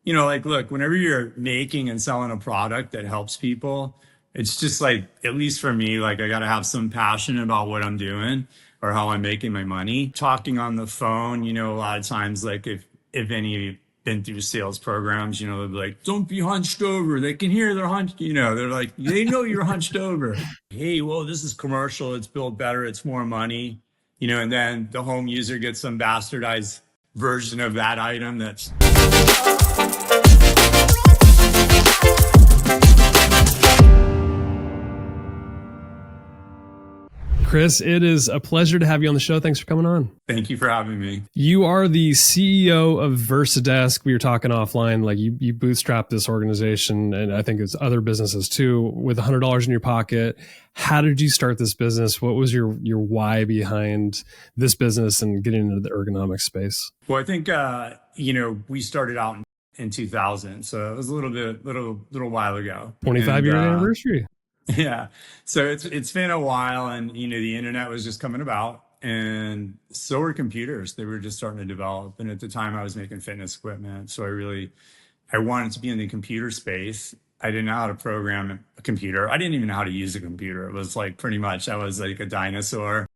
like, look, whenever you're making and selling a product that helps people, it's just like, at least for me, like I got to have some passion about what I'm doing or how I'm making my money. Talking on the phone, a lot of times, like if any of you been through sales programs, they'll be like, don't be hunched over. They can hear they're hunched, they're like, they know you're hunched over. Hey, well, this is commercial. It's built better. It's more money, and then the home user gets some bastardized version of that item that's Chris, it is a pleasure to have you on the show. Thanks for coming on. Thank you for having me. You are the CEO of VersaDesk. We were talking offline, like you bootstrapped this organization, and I think it's other businesses too, with $100 in your pocket. How did you start this business? What was your why behind this business and getting into the ergonomic space? Well, I think, we started out in 2000. So it was a little while ago. 25-year anniversary. Yeah. So it's been a while, and the internet was just coming about, and so were computers. They were just starting to develop. And at the time I was making fitness equipment. So I wanted to be in the computer space. I didn't know how to program a computer. I didn't even know how to use a computer. It was like pretty much I was like a dinosaur.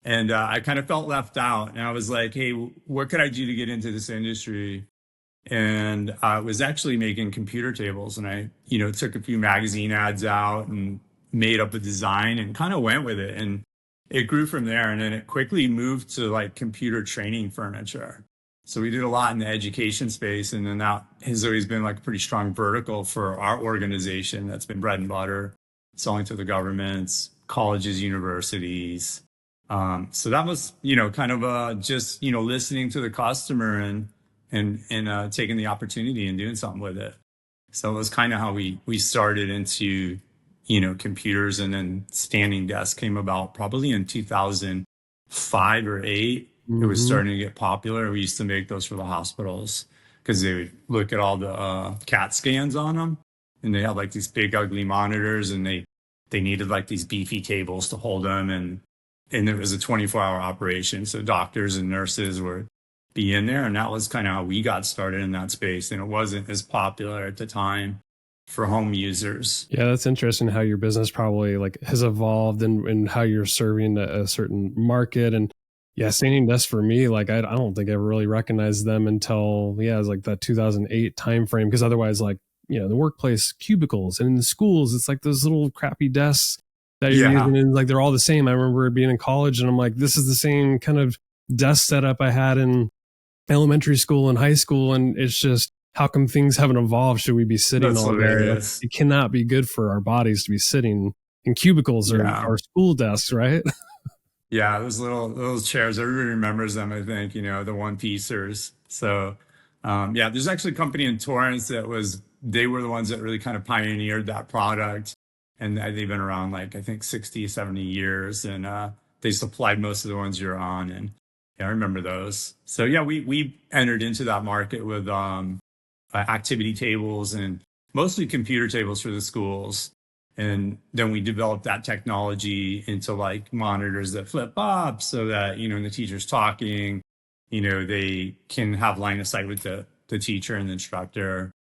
And I kind of felt left out. And I was like, hey, what could I do to get into this industry? And I was actually making computer tables, and I, took a few magazine ads out and made up a design and kind of went with it. And it grew from there. And then it quickly moved to like computer training furniture. So we did a lot in the education space. And then that has always been like a pretty strong vertical for our organization. That's been bread and butter, selling to the governments, colleges, universities. So that was, kind of just, listening to the customer and taking the opportunity and doing something with it. So it was kind of how we started into, computers, and then standing desk came about probably in 2005 or 8. Mm-hmm. It was starting to get popular. We used to make those for the hospitals because they would look at all the CAT scans on them, and they had like these big ugly monitors, and they needed like these beefy tables to hold them. And it was a 24-hour operation. So doctors and nurses were be in there. And that was kind of how we got started in that space. And it wasn't as popular at the time for home users. Yeah, that's interesting how your business probably like has evolved and how you're serving a certain market. And yeah, standing desk for me, like I don't think I ever really recognized them until, it was like that 2008 timeframe. Because otherwise, like, the workplace cubicles, and in the schools, it's like those little crappy desks that you're using, and like they're all the same. I remember being in college, and I'm like, this is the same kind of desk setup I had in elementary school and high school. And it's just, how come things haven't evolved? Should we be sitting all day? It cannot be good for our bodies to be sitting in cubicles or school desks, right? Yeah, those little chairs, everybody remembers them, I think, the one piecers. So there's actually a company in Torrance they were the ones that really kind of pioneered that product. And they've been around like, I think 60, 70 years. And they supplied most of the ones you're on. And I remember those. So we entered into that market with activity tables and mostly computer tables for the schools. And then we developed that technology into like monitors that flip up so that, when the teacher's talking, they can have line of sight with the teacher and the instructor.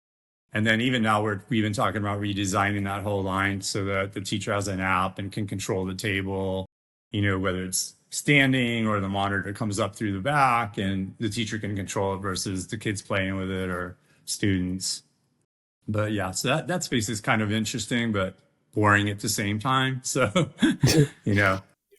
And then even now we've been talking about redesigning that whole line so that the teacher has an app and can control the table, whether it's standing or the monitor comes up through the back and the teacher can control it versus the kids playing with it or students. But so that space is kind of interesting, but boring at the same time. So,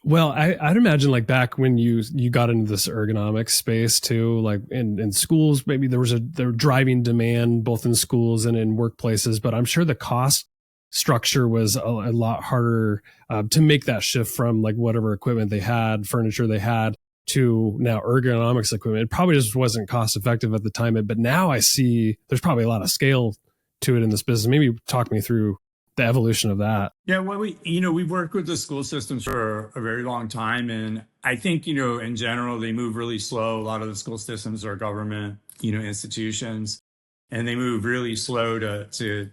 Well, I'd imagine like back when you got into this ergonomics space too, like in schools, maybe there was driving demand both in schools and in workplaces, but I'm sure the cost structure was a lot harder to make that shift from like whatever equipment they had, furniture they had, to now ergonomics equipment. It probably just wasn't cost effective at the time, but now I see there's probably a lot of scale to it in this business. Maybe talk me through the evolution of that. Yeah, well, we've worked with the school systems for a very long time. And I think, in general, they move really slow. A lot of the school systems are government, institutions, and they move really slow to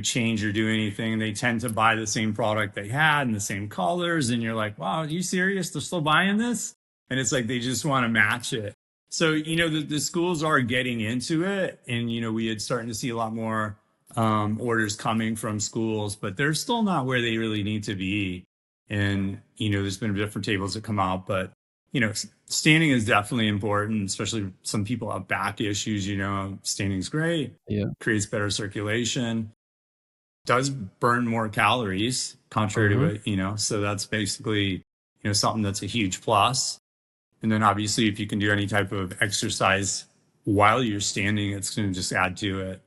change or do anything. They tend to buy the same product they had in the same colors. And you're like, wow, are you serious? They're still buying this? And it's like, they just want to match it. So, the schools are getting into it, and, we had starting to see a lot more orders coming from schools, but they're still not where they really need to be. And, there's been different tables that come out, but, standing is definitely important, especially some people have back issues, standing's great, Yeah. creates better circulation, does burn more calories, contrary to it, so that's basically, something that's a huge plus. And then obviously, if you can do any type of exercise while you're standing, it's going to just add to it.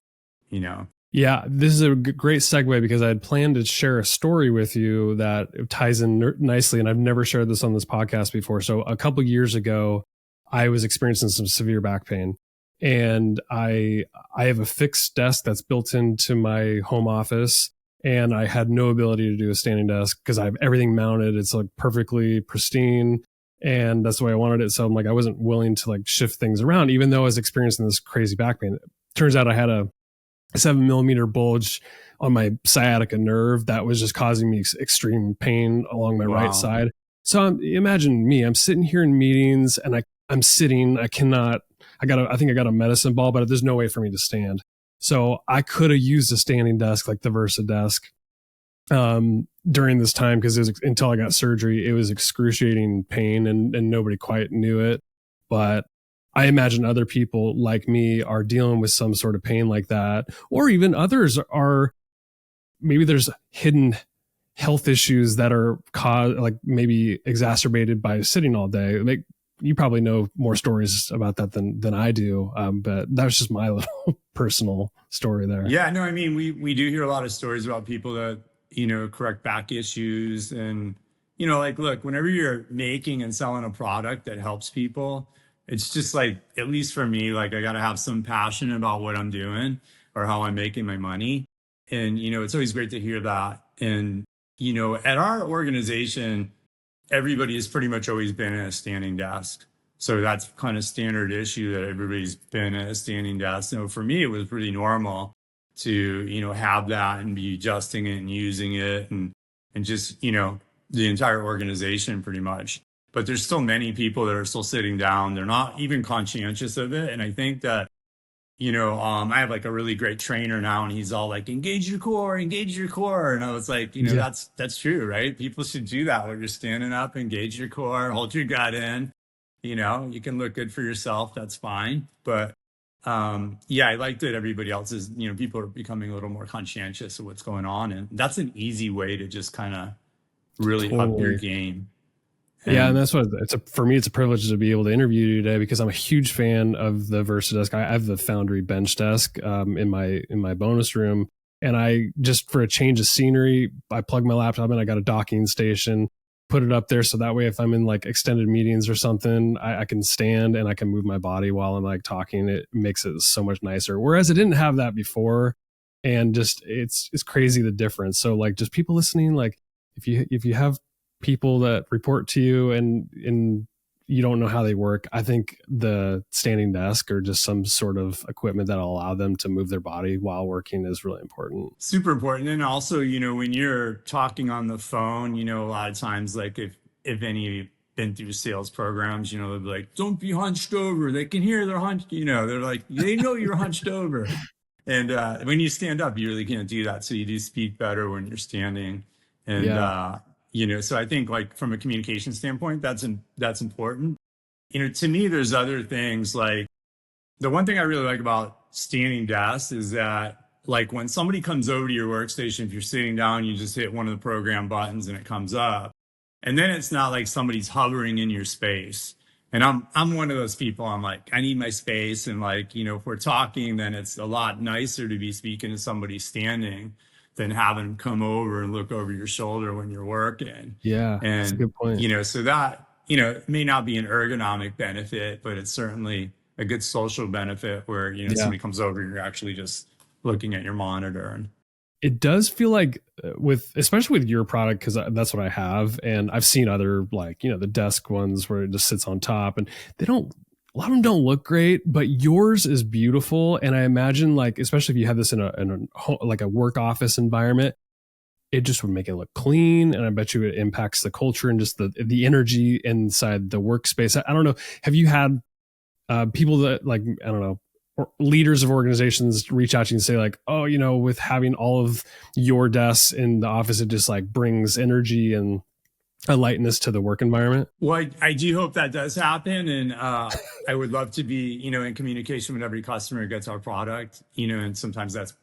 Yeah, this is a great segue because I had planned to share a story with you that ties in nicely, and I've never shared this on this podcast before. So a couple years ago, I was experiencing some severe back pain, and I have a fixed desk that's built into my home office, and I had no ability to do a standing desk because I have everything mounted. It's like perfectly pristine, and that's the way I wanted it. So I'm like, I wasn't willing to like shift things around, even though I was experiencing this crazy back pain. Turns out I had a 7 millimeter bulge on my sciatica nerve that was just causing me extreme pain along my right side. So imagine me, I'm sitting here in meetings and I'm sitting, I think I got a medicine ball, but there's no way for me to stand. So I could have used a standing desk like the VersaDesk during this time, because until I got surgery, it was excruciating pain and nobody quite knew it. But I imagine other people like me are dealing with some sort of pain like that, or even others are, maybe there's hidden health issues that are caused, like maybe exacerbated by sitting all day. Like, you probably know more stories about that than I do. But that was just my little personal story there. Yeah, no, I mean, we do hear a lot of stories about people that, correct back issues. And, like, look, whenever you're making and selling a product that helps people, it's just like, at least for me, like I got to have some passion about what I'm doing or how I'm making my money. And, it's always great to hear that. And, at our organization, everybody has pretty much always been at a standing desk. So that's kind of standard issue that everybody's been at a standing desk. So for me, it was pretty normal to, have that and be adjusting it and using it and just, the entire organization pretty much. But there's still many people that are still sitting down. They're not even conscientious of it. And I think that, I have like a really great trainer now, and he's all like, engage your core. And I was like, that's true, right? People should do that when you're standing up, engage your core, hold your gut in, you can look good for yourself. That's fine. But I like that everybody else is, people are becoming a little more conscientious of what's going on. And that's an easy way to just kind of really up your game. And that's what for me, it's a privilege to be able to interview you today, because I'm a huge fan of the VersaDesk. I have the Foundry bench desk in my bonus room, and I just, for a change of scenery, I plug my laptop in. I got a docking station, put it up there, so that way if I'm in like extended meetings or something, I can stand and I can move my body while I'm like talking. It makes it so much nicer. Whereas I didn't have that before, and just it's crazy the difference. So like, just people listening, like if you have people that report to you and you don't know how they work, I think the standing desk or just some sort of equipment that'll allow them to move their body while working is really important. Super important. And also, when you're talking on the phone, a lot of times, like if any of you been through sales programs, they'll be like, don't be hunched over. They can hear they're hunched, they're like, they know you're hunched over. And when you stand up, you really can't do that. So you do speak better when you're standing. And, so I think like from a communication standpoint, that's important. To me, there's other things, like the one thing I really like about standing desks is that, like, when somebody comes over to your workstation, if you're sitting down, you just hit one of the program buttons and it comes up. And then it's not like somebody's hovering in your space. And I'm one of those people. I'm like, I need my space. And like, if we're talking, then it's a lot nicer to be speaking to somebody standing than having them come over and look over your shoulder when you're working. Yeah, and that's a good point. So that, it may not be an ergonomic benefit, but it's certainly a good social benefit where, somebody comes over, you're actually just looking at your monitor. And it does feel like especially with your product, because that's what I have. And I've seen other, like, the desk ones where it just sits on top, and a lot of them don't look great, but yours is beautiful. And I imagine, like, especially if you have this in a work office environment, it just would make it look clean. And I bet you it impacts the culture and just the energy inside the workspace. I don't know. Have you had people that like, I don't know, leaders of organizations reach out to you and say like, oh, with having all of your desks in the office, it just like brings energy and a lightness to the work environment? Well, I do hope that does happen. And I would love to be, in communication with every customer who gets our product, and sometimes that's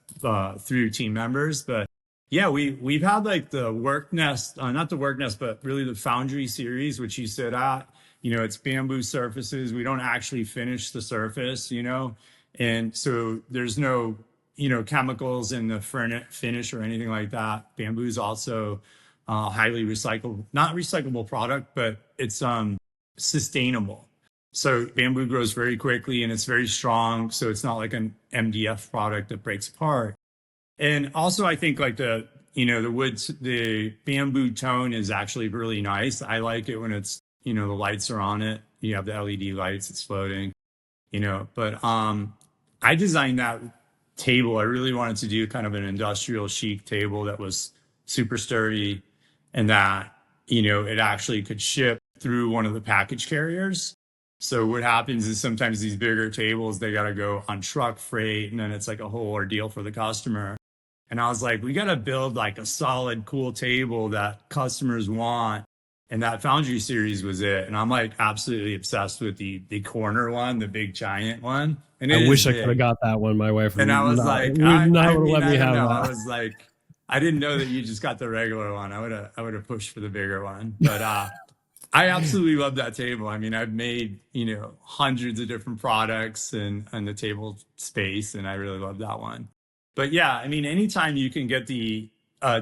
through team members. But yeah, we've had like the WorkNest, not the WorkNest, but really the Foundry series, which you sit at. It's bamboo surfaces. We don't actually finish the surface, and so there's no, chemicals in the finish or anything like that. Bamboo is also highly recyclable, not recyclable product, but it's sustainable. So bamboo grows very quickly and it's very strong. So it's not like an MDF product that breaks apart. And also I think like the bamboo tone is actually really nice. I like it when it's, the lights are on it. You have the LED lights, it's floating, but I designed that table. I really wanted to do kind of an industrial chic table that was super sturdy and that, it actually could ship through one of the package carriers. So what happens is sometimes these bigger tables, they got to go on truck freight and then it's like a whole ordeal for the customer. And I was like, we got to build like a solid, cool table that customers want. And that Foundry series was it. And I'm like absolutely obsessed with the corner one, the big giant one. And I wish I could have got that one. My wife and I was like, would not let me have that. I was like, I didn't know that you just got the regular one. I would have pushed for the bigger one. But I absolutely love that table. I mean, I've made, hundreds of different products in the table space, and I really love that one. But yeah, I mean, anytime you can get the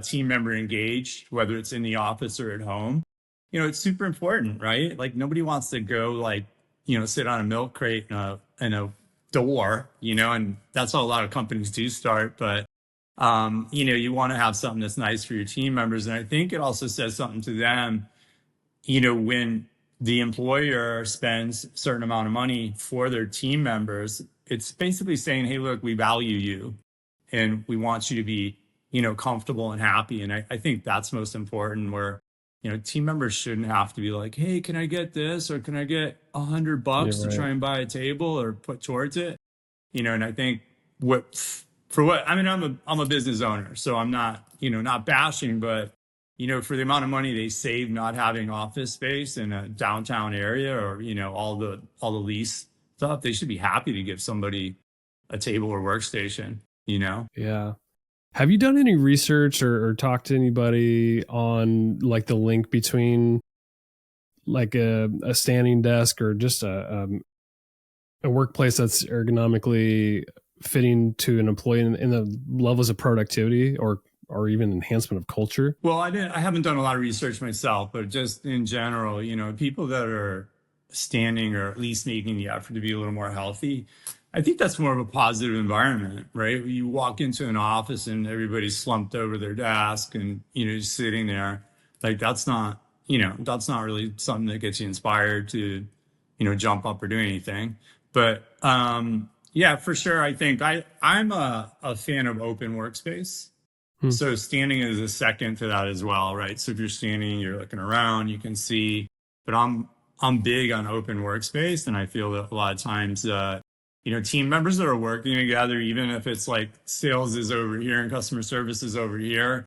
team member engaged, whether it's in the office or at home, it's super important, right? Like nobody wants to go like, sit on a milk crate in a door, and that's how a lot of companies do start. But, you want to have something that's nice for your team members. And I think it also says something to them, when the employer spends a certain amount of money for their team members, it's basically saying, hey, look, we value you and we want you to be, comfortable and happy. And I think that's most important, where team members shouldn't have to be like, hey, can I get this? Or can I get $100 to try and buy a table or put towards it? And I think I'm a business owner, so I'm not, not bashing, but, for the amount of money they save not having office space in a downtown area or, all the lease stuff, they should be happy to give somebody a table or workstation, Yeah. Have you done any research or talked to anybody on like the link between like a standing desk or just a workplace that's ergonomically fitting to an employee in the levels of productivity or even enhancement of culture? Well, I haven't done a lot of research myself, but just in general, people that are standing or at least making the effort to be a little more healthy, I think that's more of a positive environment, right? You walk into an office and everybody's slumped over their desk and, just sitting there. Like that's not really something that gets you inspired to, jump up or do anything. But yeah, for sure. I think I'm a fan of open workspace. So standing is a second to that as well, right? So if you're standing, you're looking around, you can see, but I'm big on open workspace. And I feel that a lot of times, team members that are working together, even if it's like sales is over here and customer service is over here,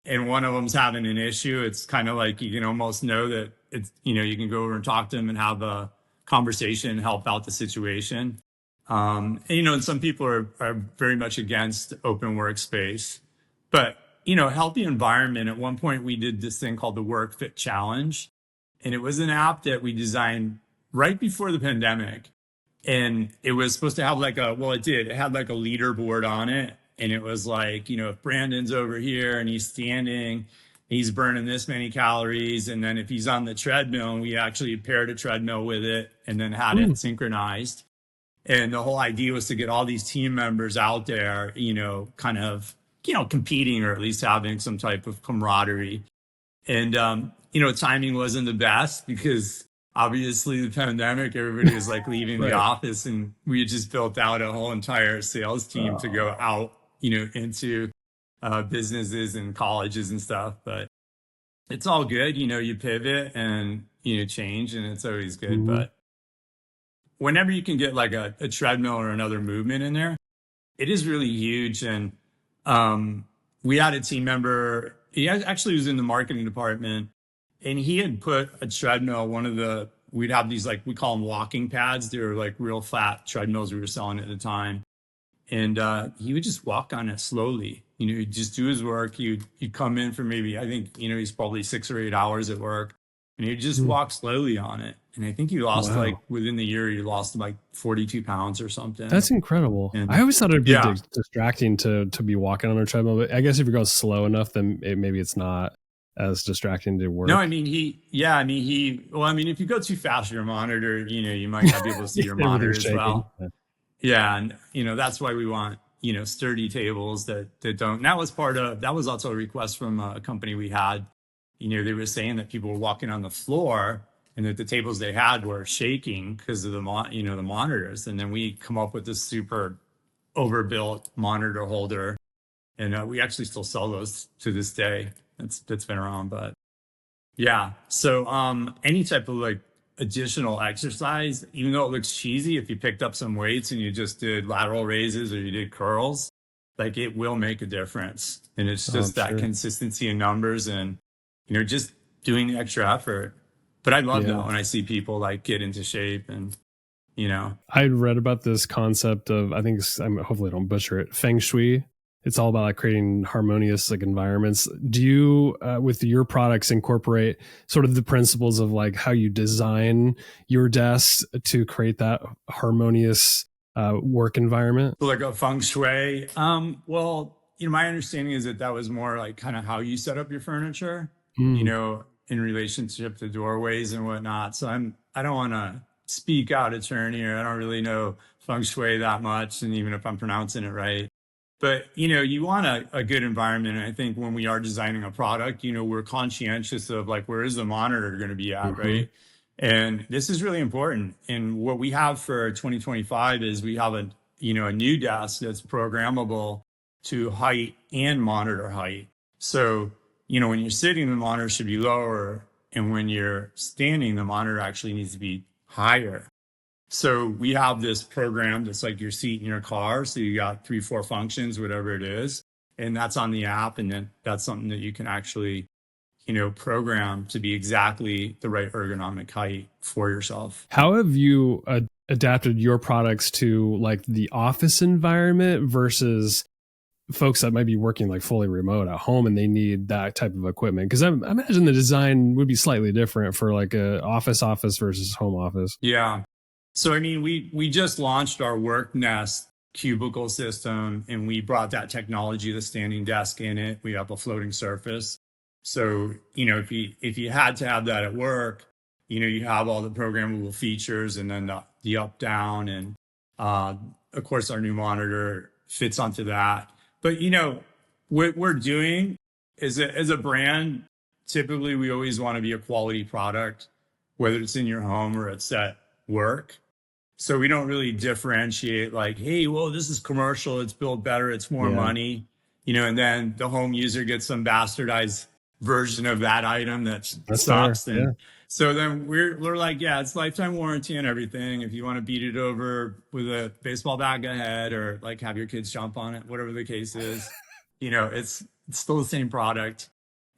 and one of them's having an issue, it's kind of like you can almost know that it's, you can go over and talk to them and have a conversation, help out the situation. And some people are very much against open workspace, but, healthy environment. At one point, we did this thing called the Work Fit Challenge, and it was an app that we designed right before the pandemic. And it was supposed to have it had like a leaderboard on it. And it was like, if Brandon's over here and he's standing, he's burning this many calories. And then if he's on the treadmill, we actually paired a treadmill with it and then had it synchronized. And the whole idea was to get all these team members out there, kind of, competing or at least having some type of camaraderie. And, timing wasn't the best because obviously the pandemic, everybody was like leaving the office, and we had just built out a whole entire sales team to go out, into businesses and colleges and stuff. But it's all good. You pivot and, change, and it's always good. But whenever you can get like a treadmill or another movement in there, it is really huge. And we had a team member, actually was in the marketing department, and he had put a treadmill, we'd have these, like, we call them walking pads. They were like real flat treadmills we were selling at the time. And he would just walk on it slowly. He'd just do his work. He'd come in for maybe, I think, he's probably 6 or 8 hours at work, and he'd just walk slowly on it. And I think he lost like within the year, he lost like 42 pounds or something. That's incredible. And I always thought it'd be distracting to be walking on a treadmill, but I guess if you're going slow enough, then maybe it's not as distracting to work. No, I mean, if you go too fast with your monitor, you might not be able to see your monitor as well. Yeah. And, that's why we want, sturdy tables that don't. And that was also a request from a company we had. They were saying that people were walking on the floor and that the tables they had were shaking because of the monitors. And then we come up with this super overbuilt monitor holder. And we actually still sell those to this day. That's been around, but yeah. So any type of like additional exercise, even though it looks cheesy, if you picked up some weights and you just did lateral raises or you did curls, like, it will make a difference. And it's just that consistency in numbers and, just doing the extra effort. But I love that when I see people like get into shape and, I read about this concept of, I think hopefully I don't butcher it, Feng Shui. It's all about like creating harmonious like environments. Do you, with your products, incorporate sort of the principles of like how you design your desks to create that harmonious work environment? Like a feng shui. Well, my understanding is that was more like kind of how you set up your furniture, in relationship to doorways and whatnot. So I don't want to speak out of turn here. I don't really know feng shui that much, and even if I'm pronouncing it right. But, you want a good environment. And I think when we are designing a product, we're conscientious of like, where is the monitor going to be at, right? And this is really important. And what we have for 2025 is we have a new desk that's programmable to height and monitor height. So, when you're sitting, the monitor should be lower. And when you're standing, the monitor actually needs to be higher. So we have this program that's like your seat in your car. So you got 3-4 functions, whatever it is. And that's on the app. And then that's something that you can actually, program to be exactly the right ergonomic height for yourself. How have you adapted your products to like the office environment versus folks that might be working like fully remote at home and they need that type of equipment? Because I imagine the design would be slightly different for like a office versus home office. Yeah. So, we just launched our WorkNest cubicle system, and we brought that technology, the standing desk in it. We have a floating surface. So, if you had to have that at work, you have all the programmable features and then the up, down, and of course, our new monitor fits onto that. But, what we're doing is as a brand, typically we always want to be a quality product, whether it's in your home or it's at work. So we don't really differentiate like, hey, well, this is commercial, it's built better, it's more money, and then the home user gets some bastardized version of that item that sucks. And so then we're like, it's lifetime warranty and everything. If you want to beat it over with a baseball bat, go ahead, or like have your kids jump on it, whatever the case is, it's still the same product.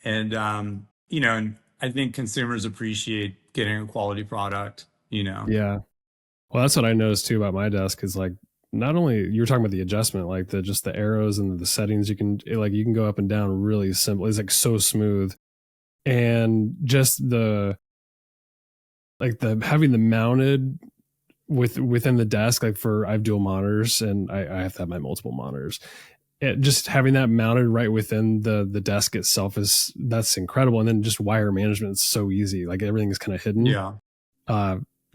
And, and I think consumers appreciate getting a quality product, Yeah. Well, that's what I noticed too about my desk is like, not only you're talking about the adjustment, like just the arrows and the settings, you can go up and down really simple. It's like so smooth. And just having the mounted within the desk, like I have dual monitors and I have to have my multiple monitors. Just having that mounted right within the desk itself that's incredible. And then just wire management is so easy. Like everything is kind of hidden. Yeah.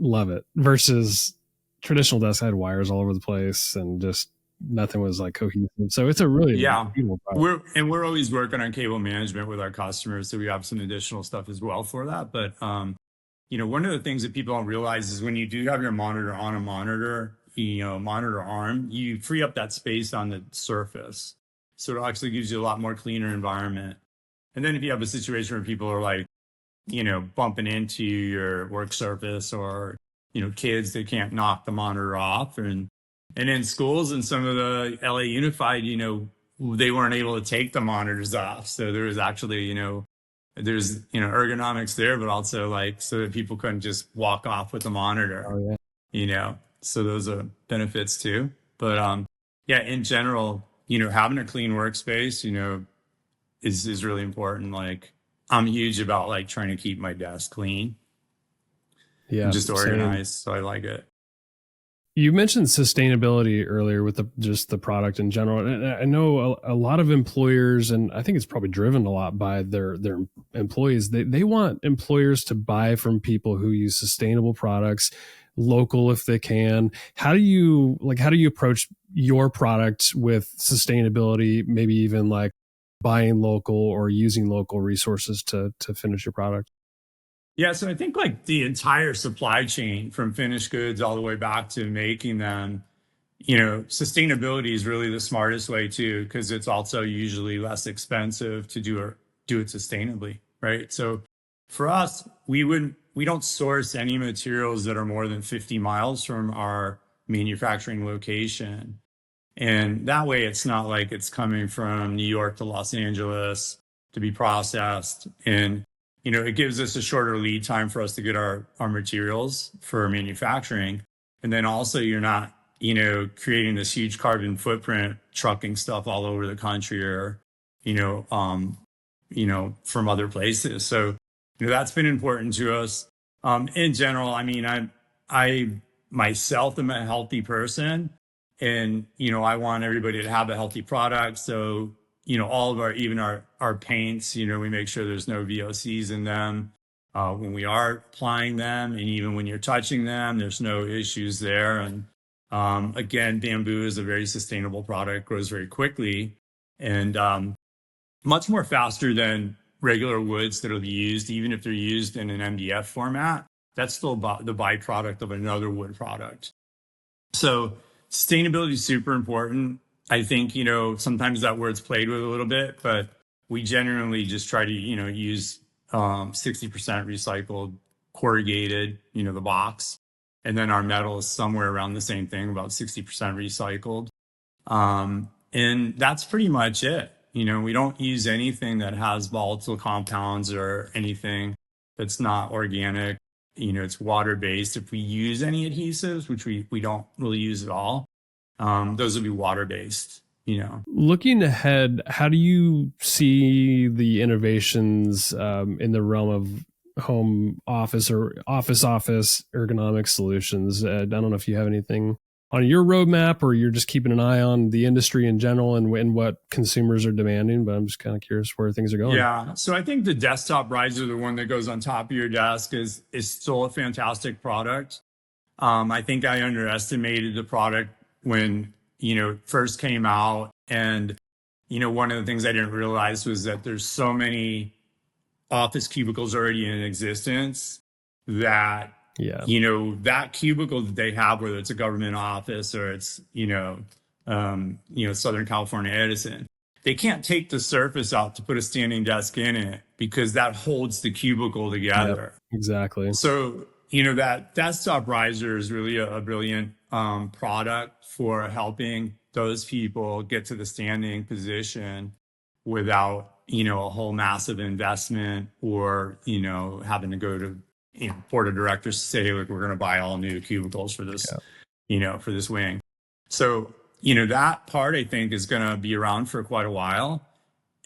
Love it. Versus traditional desks, I had wires all over the place and just nothing was like cohesive. So it's a really beautiful product. We're always working on cable management with our customers. So we have some additional stuff as well for that. But, one of the things that people don't realize is when you do have your monitor on a monitor, monitor arm, you free up that space on the surface. So it actually gives you a lot more cleaner environment. And then if you have a situation where people are like, bumping into your work surface or, kids, they can't knock the monitor off. And in schools and some of the LA Unified, they weren't able to take the monitors off. So there was actually, there's, ergonomics there, but also like so that people couldn't just walk off with the monitor, Oh yeah. So those are benefits too. But yeah, in general, having a clean workspace, is really important. Like I'm huge about like trying to keep my desk clean Yeah. and just Same. organized. So I like it. You mentioned sustainability earlier with just the product in general. And I know a lot of employers, and I think it's probably driven a lot by their employees. They want employers to buy from people who use sustainable products, local if they can. How do you approach your product with sustainability, maybe even like buying local or using local resources to finish your product? Yeah, so I think like the entire supply chain from finished goods all the way back to making them, sustainability is really the smartest way too, because it's also usually less expensive to do it sustainably, right? So for us, we don't source any materials that are more than 50 miles from our manufacturing location. And that way it's not like it's coming from New York to Los Angeles to be processed. And it gives us a shorter lead time for us to get our materials for manufacturing. And then also you're not, creating this huge carbon footprint, trucking stuff all over the country or, from other places. So, that's been important to us. In general, I mean, I myself am a healthy person and, I want everybody to have a healthy product. So, all of even our paints, we make sure there's no VOCs in them when we are applying them. And even when you're touching them, there's no issues there. And again, bamboo is a very sustainable product, grows very quickly and much more faster than regular woods that will be used, even if they're used in an MDF format. That's still the byproduct of another wood product. So sustainability is super important. I think, sometimes that word's played with a little bit, but we generally just try to, use 60% recycled corrugated, the box. And then our metal is somewhere around the same thing, about 60% recycled. And that's pretty much it. We don't use anything that has volatile compounds or anything that's not organic. It's water-based. If we use any adhesives, which we don't really use at all, those would be water-based, Looking ahead, how do you see the innovations in the realm of home office or office ergonomic solutions? I don't know if you have anything on your roadmap or you're just keeping an eye on the industry in general and what consumers are demanding, but I'm just kind of curious where things are going. Yeah. So I think the desktop riser, the one that goes on top of your desk is still a fantastic product. I think I underestimated the product when, it first came out. And, one of the things I didn't realize was that there's so many office cubicles already in existence that, that cubicle that they have, whether it's a government office or it's, Southern California Edison, they can't take the surface out to put a standing desk in it because that holds the cubicle together. Yep, exactly. So, that desktop riser is really a brilliant product for helping those people get to the standing position without, a whole massive investment or, having to go to, board of directors to say, hey, look, we're going to buy all new cubicles for this, for this wing. So, that part I think is going to be around for quite a while.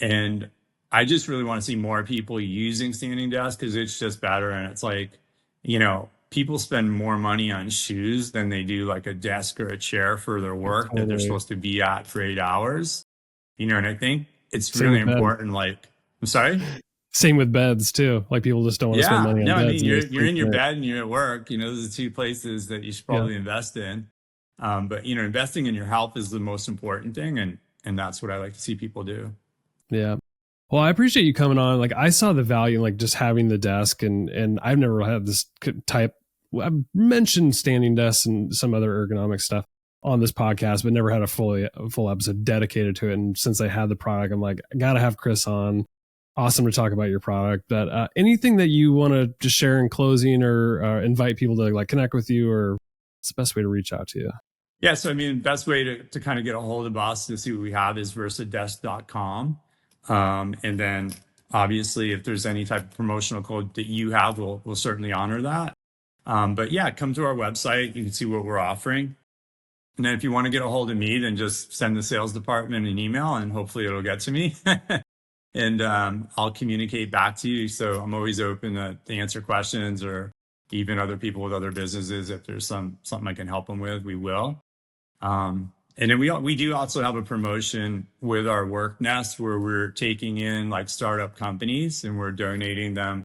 And I just really want to see more people using standing desks because it's just better. And it's like, people spend more money on shoes than they do like a desk or a chair for their work that they're supposed to be at for 8 hours. And I think it's really important. Like, I'm sorry? Same with beds too. Like people just don't want to spend money on beds. I mean, you're in your bed and you're at work. Those are two places that you should probably invest in. But investing in your health is the most important thing, and that's what I like to see people do. Yeah. Well, I appreciate you coming on. Like I saw the value in like just having the desk and I've never had this type. I've mentioned standing desks and some other ergonomic stuff on this podcast, but never had a full episode dedicated to it. And since I had the product, I'm like, I gotta have Chris on. awesome to talk about your product. But anything that you want to just share in closing, or invite people to like connect with you, or it's the best way to reach out to you? Yeah, so I mean, best way to kind of get a hold of us to see what we have is versadesk.com. And then obviously, if there's any type of promotional code that you have, we'll certainly honor that. But yeah, come to our website. You can see what we're offering. And then if you want to get a hold of me, then just send the sales department an email and hopefully it'll get to me. And I'll communicate back to you. So I'm always open to answer questions, or even other people with other businesses. If there's something I can help them with, we will. And then we do also have a promotion with our WorkNest where we're taking in like startup companies and we're donating them,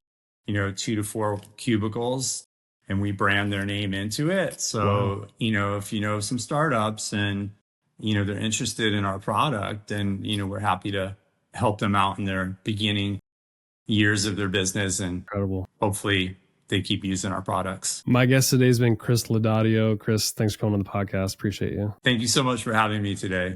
2 to 4 cubicles, and we brand their name into it. So, wow. If you know some startups and, they're interested in our product, then, we're happy to help them out in their beginning years of their business. And incredible. Hopefully they keep using our products. My guest today has been Chris Laudadio. Chris, thanks for coming on the podcast. Appreciate you. Thank you so much for having me today.